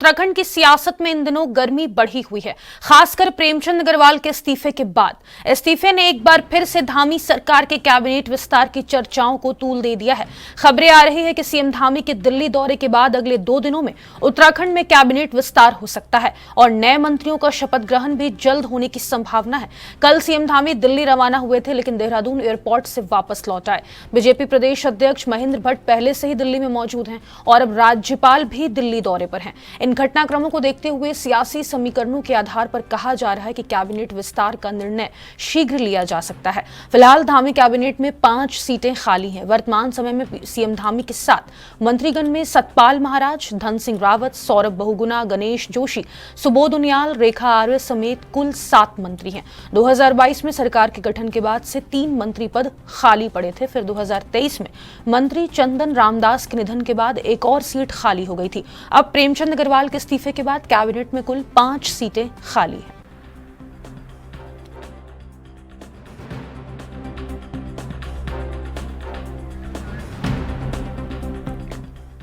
उत्तराखंड की सियासत में इन दिनों गर्मी बढ़ी हुई है, खासकर प्रेमचंद अग्रवाल के इस्तीफे के बाद। इस्तीफे ने एक बार फिर से धामी सरकार के कैबिनेट विस्तार की चर्चाओं को तूल दे दिया है। खबरें आ रही है कि सीएम धामी के दिल्ली दौरे के बाद अगले 2 दिनों में उत्तराखंड में कैबिनेट विस्तार हो सकता है और नए मंत्रियों का शपथ ग्रहण भी जल्द होने की संभावना है। कल सीएम धामी दिल्ली रवाना हुए थे, लेकिन देहरादून एयरपोर्ट से वापस लौट आए। बीजेपी प्रदेश अध्यक्ष महेंद्र भट्ट पहले से ही दिल्ली में मौजूद हैं और अब राज्यपाल भी दिल्ली दौरे पर हैं। इन घटनाक्रमों को देखते हुए सियासी समीकरणों के आधार पर कहा जा रहा है कि कैबिनेट विस्तार का निर्णय शीघ्र लिया जा सकता है। फिलहाल धामी कैबिनेट में 5 सीटें खाली हैं। वर्तमान समय में सीएम धामी के साथ मंत्रीगण में सतपाल महाराज, धन सिंह रावत, सौरभ बहुगुणा, गणेश जोशी, सुबोध उनियाल, रेखा आर्य समेत कुल 7 मंत्री हैं। 2022 में सरकार के गठन के बाद से 3 मंत्री पद खाली पड़े थे। फिर 2023 में मंत्री चंदन रामदास के निधन के बाद एक और सीट खाली हो गई थी। अब प्रेमचंद अग्रवाल के इस्तीफे के बाद कैबिनेट में कुल 5 सीटें खाली हैं।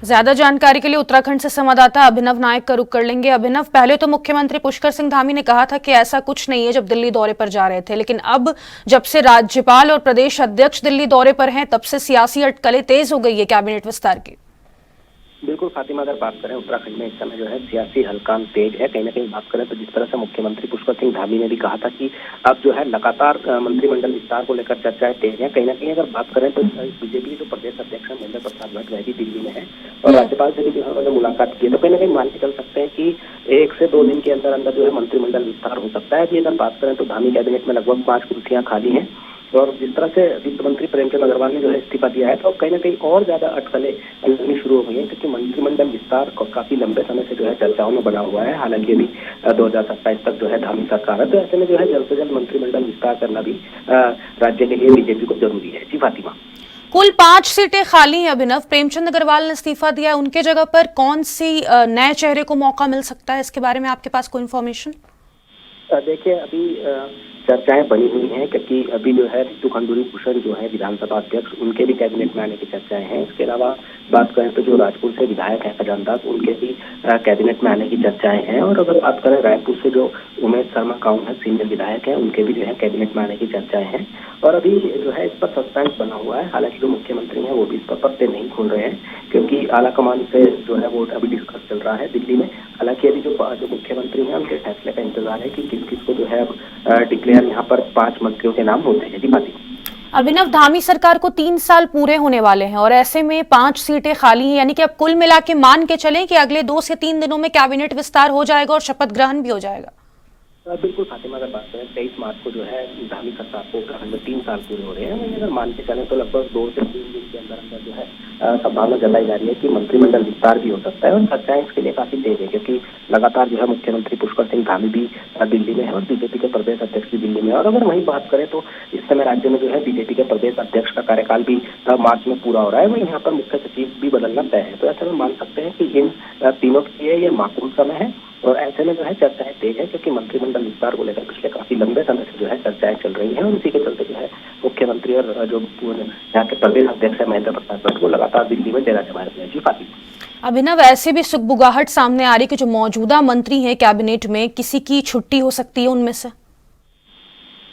ज्यादा जानकारी के लिए उत्तराखंड से संवाददाता अभिनव नायक का रुख कर लेंगे। अभिनव, पहले तो मुख्यमंत्री पुष्कर सिंह धामी ने कहा था कि ऐसा कुछ नहीं है जब दिल्ली दौरे पर जा रहे थे, लेकिन अब जब से राज्यपाल और प्रदेश अध्यक्ष दिल्ली दौरे पर हैं, तब से सियासी अटकलें तेज हो गई है कैबिनेट विस्तार की। बिल्कुल फातिमा, अगर बात करें उत्तराखंड में इस समय जो है सियासी हलकान तेज है। कहीं ना कहीं बात करें तो जिस तरह से मुख्यमंत्री पुष्कर सिंह धामी ने भी कहा था कि अब जो है लगातार मंत्रिमंडल विस्तार को लेकर चर्चाएं तेज है। कहीं ना कहीं अगर बात करें तो बीजेपी के जो प्रदेश अध्यक्ष है महेंद्र प्रसाद भट्ट, वह भी दिल्ली में है और राज्यपाल से भी जो है उन्होंने मुलाकात की है। तो कहीं ना कहीं मान के चल सकते हैं कि 1 से 2 दिन के अंदर अंदर जो है मंत्रिमंडल विस्तार हो सकता है। अगर बात करें तो धामी कैबिनेट में लगभग 5 कुर्सियां खाली हैं और जिस तरह से वित्त मंत्री प्रेमचंद अग्रवाल ने जो है इस्तीफा दिया है, तो कहीं ना कहीं और ज्यादा अटकलें लगनी शुरू हो गई हैं, क्योंकि मंत्रिमंडल विस्तार काफी लंबे समय से जो है चर्चाओं में बना हुआ है। हालांकि अभी 2027 तक जो है धामी सरकार है, तो ऐसे में जो है जल्द से जल्द मंत्रिमंडल विस्तार करना भी राज्य के लिए बीजेपी को जरूरी है। जी फातिमा, कुल 5 सीटें खाली हैं। अभिनव, प्रेमचंद अग्रवाल ने इस्तीफा दिया है, उनके जगह पर कौन सी नए चेहरे को मौका मिल सकता है? इसके बारे में आपके पास कोई इन्फॉर्मेशन? देखिए, अभी चर्चाएं बनी हुई हैं, क्योंकि अभी जो है रितु खंडूरी भूषण जो है विधानसभा अध्यक्ष, उनके भी कैबिनेट में आने की चर्चाएं हैं। इसके अलावा बात करें तो जो राजपुर से विधायक है खजानदास, उनके भी कैबिनेट में आने की चर्चाएं हैं। और अगर बात करें रायपुर से जो उमेश शर्मा काउन है, सीनियर विधायक है, उनके भी जो है कैबिनेट में आने की चर्चाएं हैं। और अभी जो है इस पर सस्पेंस बना हुआ है। हालांकि जो मुख्यमंत्री हैं वो भी इस पर पत्ते नहीं खोल रहे हैं, क्योंकि आला कमान से जो है वो अभी डिस्कस चल रहा है दिल्ली में। हालांकि अभी जो मुख्यमंत्री हैं उनके फैसले का इंतजार है कि किस किस को जो है अब डिक्लेयर यहाँ पर 5 मंत्रियों के नाम होते हैं। जी अभिनव, धामी सरकार को 3 साल पूरे होने वाले हैं और ऐसे में 5 सीटें खाली हैं, यानी कि अब कुल मिला के मान के चलें कि अगले 2 से 3 दिनों में कैबिनेट विस्तार हो जाएगा और शपथ ग्रहण भी हो जाएगा। बिल्कुल फातिमा, अगर बात करें 23 मार्च को जो है धामी सरकार को उत्तराखंड में 3 साल पूरे हो रहे हैं। अगर मान के चलें तो लगभग 2 से 3 दिन के अंदर अंदर जो है संभावना जताई जा रही है कि मंत्रिमंडल विस्तार भी हो सकता है। और चर्चाएं इसके लिए काफी तेज है, क्योंकि लगातार जो है मुख्यमंत्री पुष्कर सिंह धामी भी दिल्ली में है और बीजेपी के प्रदेश अध्यक्ष भी दिल्ली में है। और अगर वहीं बात करें तो इस समय राज्य में जो है बीजेपी के प्रदेश अध्यक्ष का कार्यकाल भी मार्च में पूरा हो रहा है। वहीं यहाँ पर मुख्य सचिव भी बदलना तय है। तो ऐसे में मान सकते हैं कि इन तीनों के लिए ये माकूल समय है। और ऐसे में जो है चर्चाएं तेज है, क्योंकि मंत्रिमंडल विस्तार को लेकर पिछले काफी लंबे समय से जो है चर्चाएं चल रही हैं। और इसी के चलते जो है मुख्यमंत्री और जो यहाँ के प्रदेश अध्यक्ष है महेंद्र प्रसाद भट्ट, वो लगातार दिल्ली में डेरा जमाए हुए हैं। जी फातिमा, अभिनव, ऐसे भी सुगबुगाहट सामने आ रही कि जो मौजूदा मंत्री हैं कैबिनेट में, किसी की छुट्टी हो सकती है उनमें से।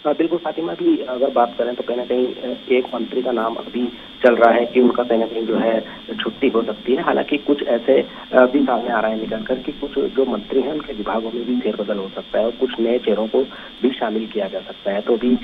बिल्कुल फातिमा, भी अगर बात करें तो कहीं ना कहीं एक मंत्री का नाम अभी चल रहा है कि उनका कहीं ना कहीं जो है छुट्टी हो सकती है। हालांकि कुछ ऐसे भी सामने आ रहा है निकलकर कि कुछ जो मंत्री हैं उनके विभागों में भी फेरबदल हो सकता है और कुछ नए चेहरों को भी शामिल किया जा सकता है। तो अभी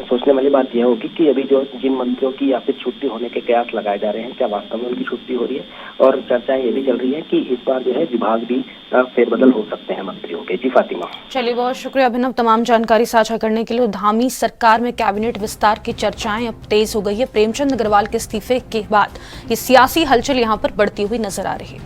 सोचने वाली बात यह होगी कि अभी जो जिन मंत्रियों की या फिर छुट्टी होने के कयास लगाए जा रहे हैं, क्या वास्तव में उनकी छुट्टी हो रही है। और चर्चाएं ये भी चल रही है कि इस बार जो है विभाग भी फेरबदल हो सकते हैं मंत्रियों के। जी फातिमा, चलिए, बहुत शुक्रिया अभिनव तमाम जानकारी साझा करने के लिए। धामी सरकार में कैबिनेट विस्तार की चर्चाएं अब तेज हो गई है। प्रेमचंद अग्रवाल के इस्तीफे के बाद ये सियासी हलचल यहां पर बढ़ती हुई नजर आ रही है।